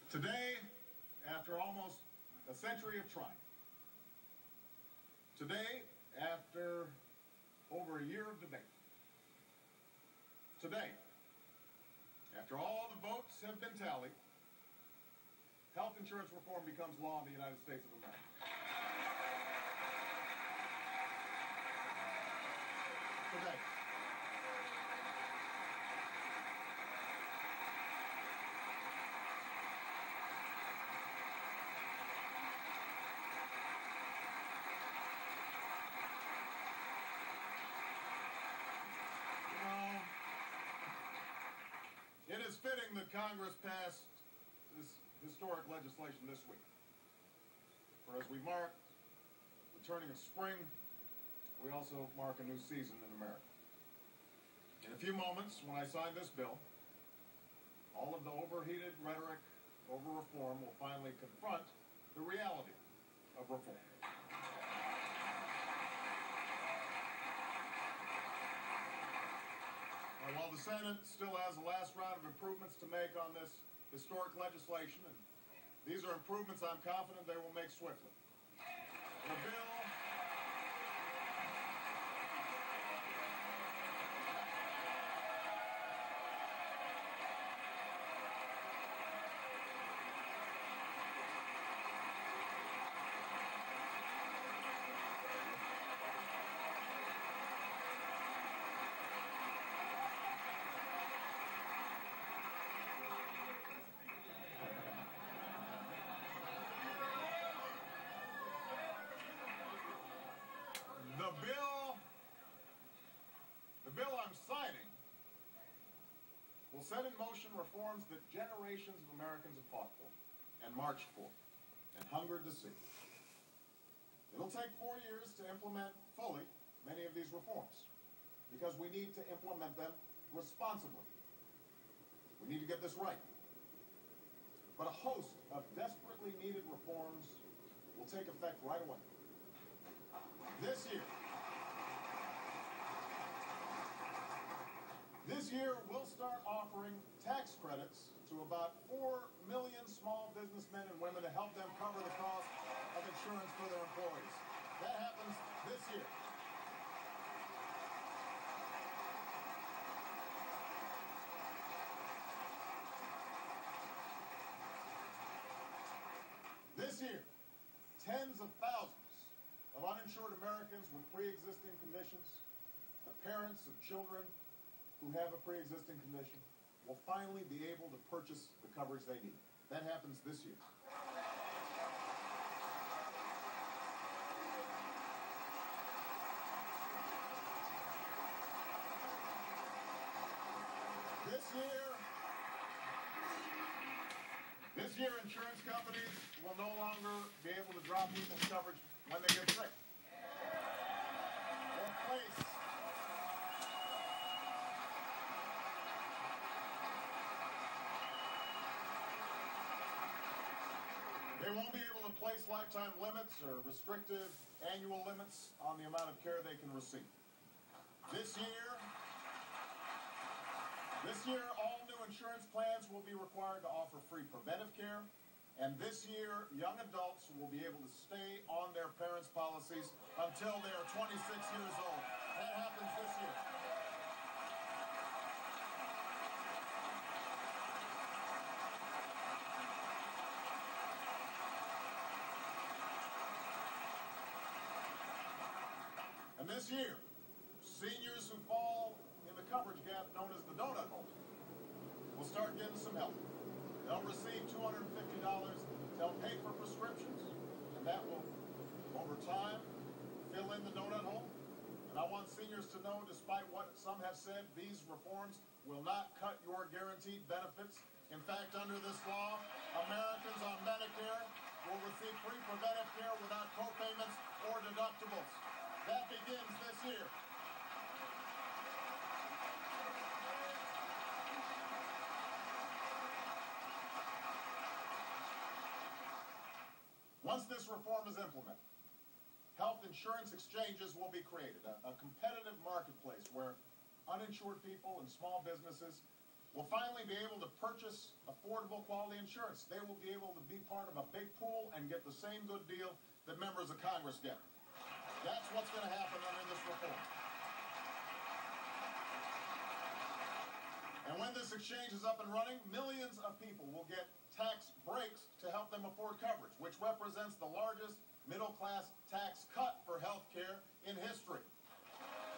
Today, after almost a century of trying, today, after over a year of debate, today, after all the votes have been tallied, health insurance reform becomes law in the United States of America. Today. It is fitting that Congress passed this historic legislation this week. For as we mark the turning of spring, we also mark a new season in America. In a few moments, when I sign this bill, all of the overheated rhetoric over reform will finally confront the reality of reform. And while the Senate still has a last round of improvements to make on this historic legislation, and these are improvements I'm confident they will make swiftly. The bill The bill I'm signing will set in motion reforms that generations of Americans have fought for and marched for and hungered to see. It'll take 4 years to implement fully many of these reforms because we need to implement them responsibly. We need to get this right. But a host of desperately needed reforms will take effect right away. This year, we'll start offering tax credits to about 4 million small businessmen and women to help them cover the cost of insurance for their employees. That happens this year. This year, tens of thousands of uninsured Americans with pre-existing conditions, the parents of children who have a pre-existing condition, will finally be able to purchase the coverage they need. That happens this year. This year, insurance companies will no longer be able to drop people's coverage when they get sick. They won't be able to place lifetime limits or restrictive annual limits on the amount of care they can receive. This year, all new insurance plans will be required to offer free preventive care. And this year, young adults will be able to stay on their parents' policies until they are 26 years old. That happens this year. And this year, seniors who fall in the coverage gap known as the donut hole will start getting some help. They'll receive $250 to help pay for prescriptions, and that will, over time, fill in the donut hole. And I want seniors to know, despite what some have said, these reforms will not cut your guaranteed benefits. In fact, under this law, Americans on Medicare will receive free preventive care without co-payments or deductibles. That begins this year. Once this reform is implemented, health insurance exchanges will be created, a competitive marketplace where uninsured people and small businesses will finally be able to purchase affordable quality insurance. They will be able to be part of a big pool and get the same good deal that members of Congress get. That's what's going to happen under this reform. And when this exchange is up and running, millions of people will get tax breaks to help them afford coverage, which represents the largest middle-class tax cut for health care in history.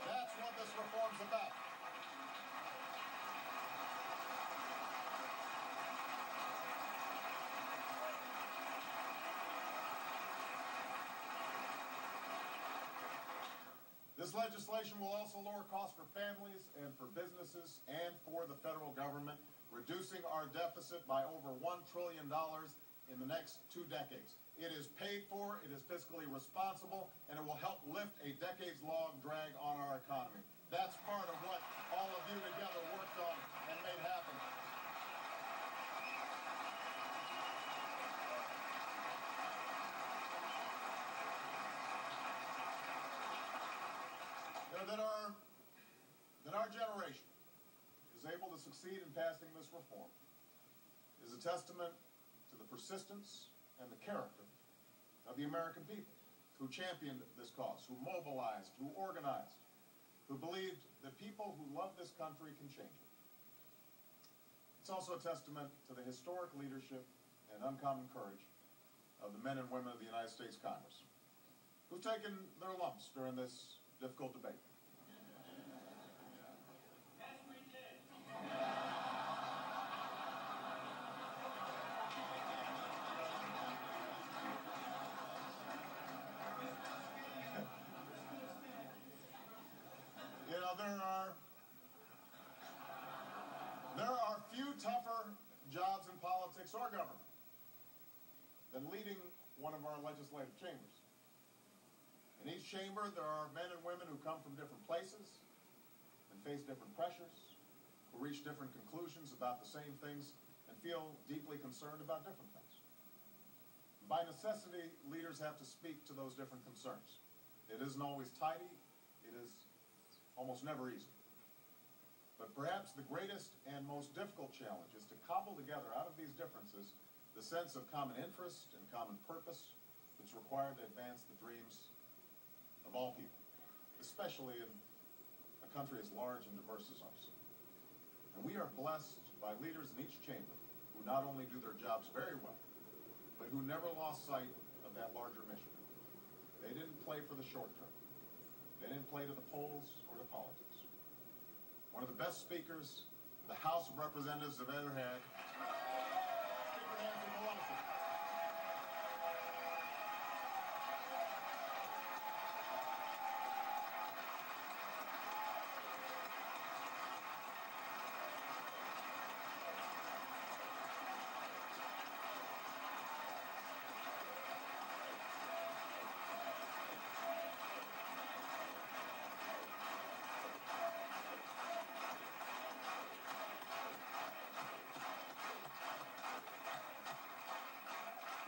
That's what this reform's about. This legislation will also lower costs for families and for businesses and for the federal government, reducing our deficit by over $1 trillion in the next 2 decades. It is paid for, it is fiscally responsible, and it will help lift a decades-long drag on our economy. That's part of what all of you together worked on and made happen. That our generation is able to succeed in passing this reform is a testament to the persistence and the character of the American people who championed this cause, who mobilized, who organized, who believed that people who love this country can change it. It's also a testament to the historic leadership and uncommon courage of the men and women of the United States Congress, who've taken their lumps during this difficult debate. There are few tougher jobs in politics or government than leading one of our legislative chambers. In each chamber, there are men and women who come from different places and face different pressures, who reach different conclusions about the same things and feel deeply concerned about different things. By necessity, leaders have to speak to those different concerns. It isn't always tidy. It is almost never easy. But perhaps the greatest and most difficult challenge is to cobble together out of these differences the sense of common interest and common purpose that's required to advance the dreams of all people, especially in a country as large and diverse as ours. And we are blessed by leaders in each chamber who not only do their jobs very well, but who never lost sight of that larger mission. They didn't play for the short term. They didn't play to the polls or to politics. One of the best speakers the House of Representatives have ever had, Speaker Nancy Pelosi.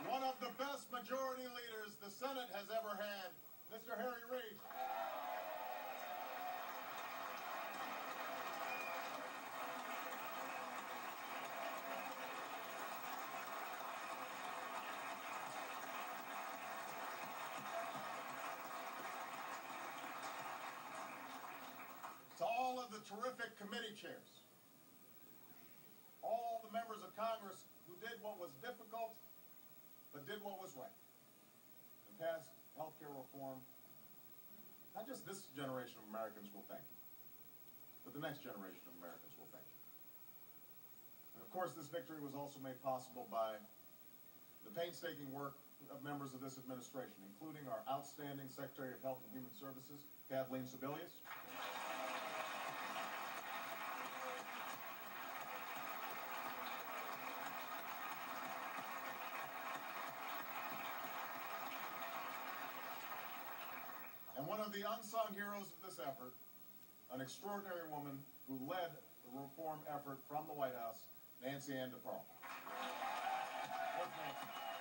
One of the best majority leaders the Senate has ever had, Mr. Harry Reid. To all of the terrific committee chairs, all the members of Congress who did what was difficult but did what was right and passed health care reform, not just this generation of Americans will thank you, but the next generation of Americans will thank you. And of course, this victory was also made possible by the painstaking work of members of this administration, including our outstanding Secretary of Health and Human Services, Kathleen Sebelius, and one of the unsung heroes of this effort, an extraordinary woman who led the reform effort from the White House, Nancy Ann DePerl. Thanks, Nancy.